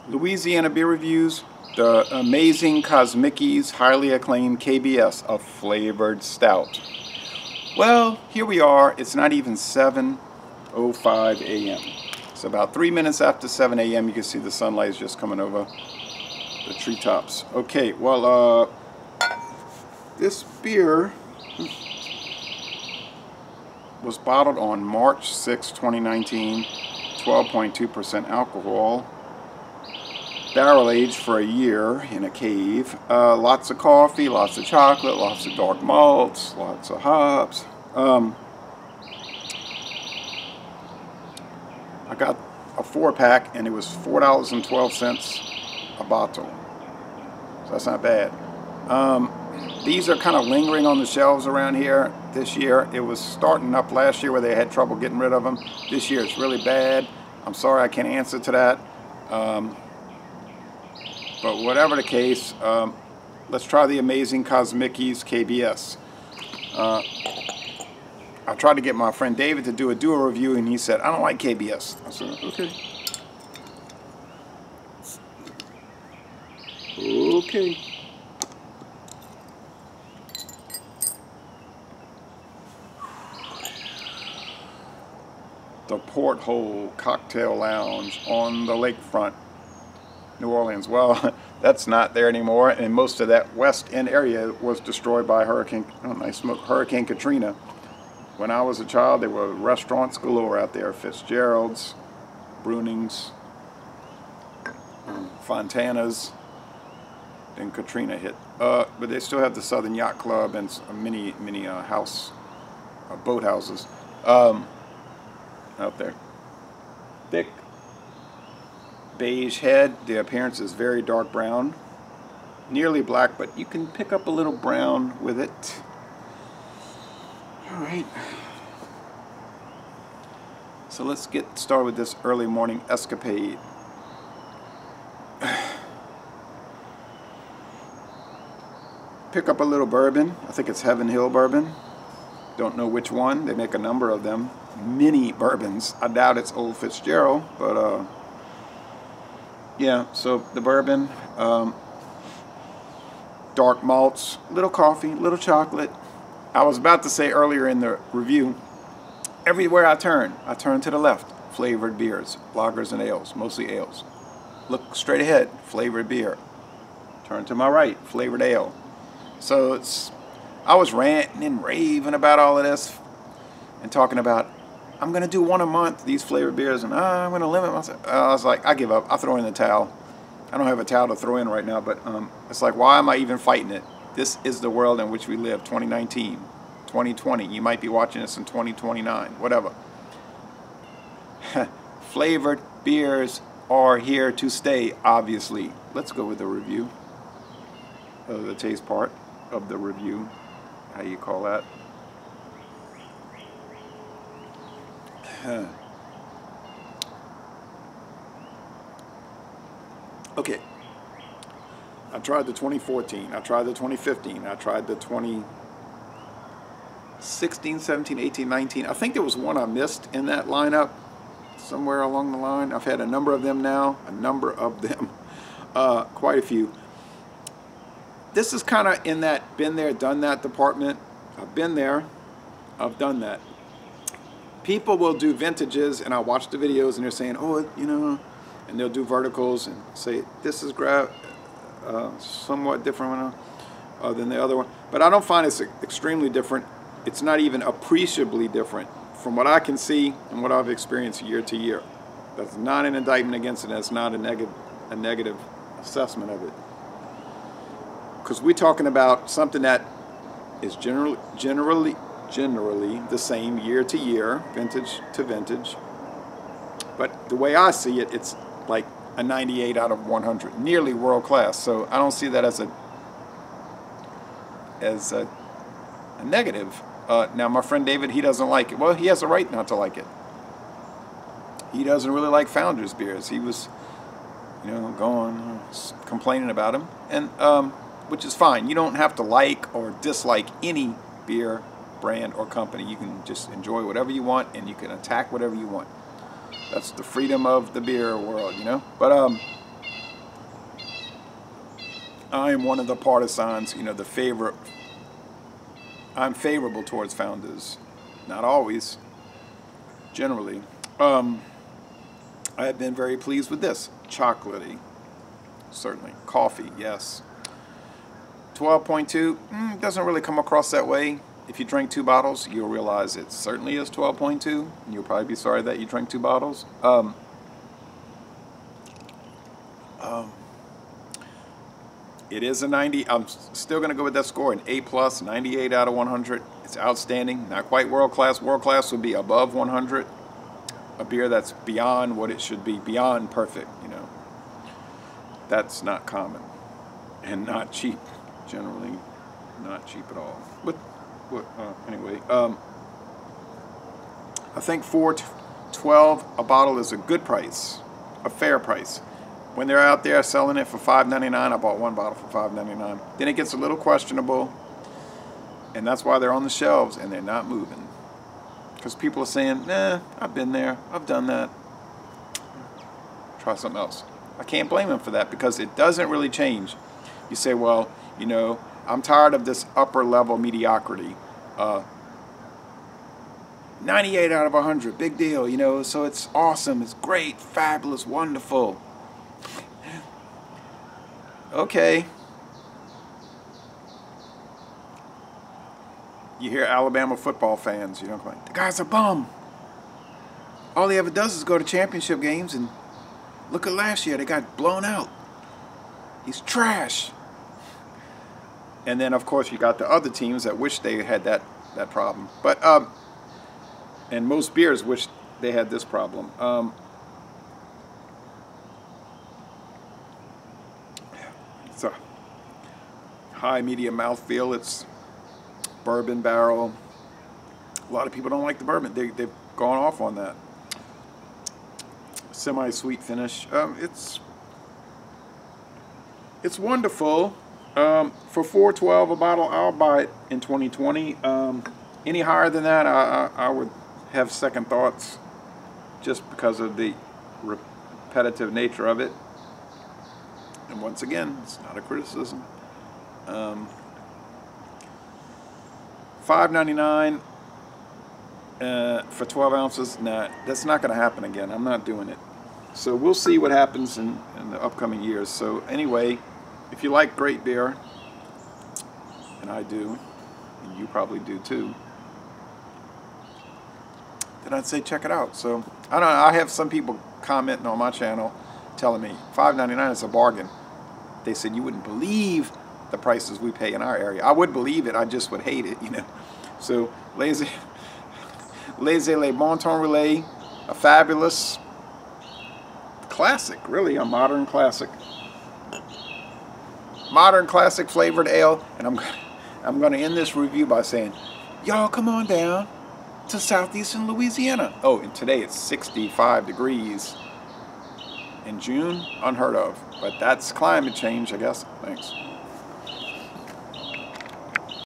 Louisiana beer reviews, the amazing Kozmiki's highly acclaimed KBS, a flavored stout. Well, here we are. It's not even 7:05 a.m. It's about 3 minutes after 7 a.m. You can see the sunlight is just coming over the treetops. Okay, well, this beer was bottled on March 6, 2019, 12.2% alcohol. Barrel aged for a year in a cave. Lots of coffee, lots of chocolate, lots of dark malts, lots of hops. I got a 4-pack and it was $4.12 a bottle. So that's not bad. These are kind of lingering on the shelves around here this year. It was starting up last year where they had trouble getting rid of them. This year it's really bad. I'm sorry I can't answer to that. But whatever the case, let's try the amazing Kozmiki's KBS. I tried to get my friend David to do a duo review, and he said, I don't like KBS. I said, okay. Okay. The Porthole Cocktail Lounge on the lakefront, New Orleans. Well, that's not there anymore, and most of that West End area was destroyed by Hurricane Katrina. When I was a child, there were restaurants galore out there: Fitzgerald's, Bruning's, Fontana's. Then Katrina hit, but they still have the Southern Yacht Club and many boat houses out there. Thick beige head. The appearance is very dark brown, nearly black, but you can pick up a little brown with it. All right, so let's get started with this early morning escapade. Pick up a little bourbon. I think it's Heaven Hill bourbon. Don't know which one. They make a number of them. Mini bourbons. I doubt it's Old Fitzgerald, but yeah, so the bourbon, dark malts, little coffee, little chocolate. I was about to say earlier in the review, everywhere I turn to the left, flavored beers, lagers and ales, mostly ales. Look straight ahead, flavored beer. Turn to my right, flavored ale. So I was ranting and raving about all of this and talking about, I'm going to do one a month, these flavored beers, and I'm going to limit myself. I was like, I give up. I throw in the towel. I don't have a towel to throw in right now, but it's like, why am I even fighting it? This is the world in which we live, 2019, 2020. You might be watching this in 2029, whatever. Flavored beers are here to stay, obviously. Let's go with the review, the taste part of the review, how you call that. Okay, I tried the 2014, I tried the 2015, I tried the 2016, 17, 18, 19. I think there was one I missed in that lineup somewhere along the line. I've had a number of them now, quite a few. This is kind of in that been there, done that department. I've been there, I've done that. People will do vintages, and I watch the videos, and they're saying, oh, you know, and they'll do verticals and say, this is somewhat different than the other one. But I don't find it's extremely different. It's not even appreciably different from what I can see and what I've experienced year to year. That's not an indictment against it. That's not a negative assessment of it. Because we're talking about something that is generally the same year to year, vintage to vintage. But the way I see it, it's like a 98 out of 100, nearly world class. So I don't see that as a negative. Now my friend David, he doesn't like it. Well, he has a right not to like it. He doesn't really like Founders beers. He was, going complaining about them, and which is fine. You don't have to like or dislike any beer brand or company. You can just enjoy whatever you want, and you can attack whatever you want. That's the freedom of the beer world, But I am one of the partisans, you know, I'm favorable towards founders. Not always, generally. I have been very pleased with this. Chocolatey, certainly. Coffee, yes. 12.2, doesn't really come across that way. If you drink 2 bottles, you'll realize it certainly is 12.2. And you'll probably be sorry that you drank 2 bottles. It is a 90. I'm still going to go with that score, an A+, 98 out of 100. It's outstanding. Not quite world class. World class would be above 100. A beer that's beyond what it should be, beyond perfect, you know. That's not common. And not cheap, generally. Not cheap at all. But anyway, I think $4.12 a bottle is a good price, a fair price. When they're out there selling it for $5.99, I bought 1 bottle for $5.99. Then it gets a little questionable, and that's why they're on the shelves and they're not moving. Because people are saying, nah, I've been there, I've done that. Try something else. I can't blame them for that because it doesn't really change. You say, well, you know, I'm tired of this upper level mediocrity. 98 out of 100, big deal, you know, so it's awesome, it's great, fabulous, wonderful. Okay. You hear Alabama football fans, you know, going, the guy's a bum. All he ever does is go to championship games, and look at last year, they got blown out. He's trash. And then, of course, you got the other teams that wish they had that problem. But, and most beers wish they had this problem. It's a high, medium mouthfeel. It's bourbon barrel. A lot of people don't like the bourbon. They've gone off on that. Semi-sweet finish. It's wonderful. For $4.12 a bottle, I'll buy it in 2020. Any higher than that, I would have second thoughts, just because of the repetitive nature of it. And once again, it's not a criticism. $5.99 for 12 ounces. Nah, that's not going to happen again. I'm not doing it. So we'll see what happens in the upcoming years. So anyway, if you like great beer, and I do, and you probably do too, then I'd say check it out. So I don't know, I have some people commenting on my channel telling me $5.99 is a bargain. They said you wouldn't believe the prices we pay in our area. I would believe it, I just would hate it, you know. So Laissez Le Bon Ton Relais, a fabulous classic, really a modern classic. Modern classic flavored ale, and I'm going to end this review by saying, y'all come on down to southeastern Louisiana. Oh, and today it's 65 degrees in June, unheard of, but that's climate change, I guess. Thanks.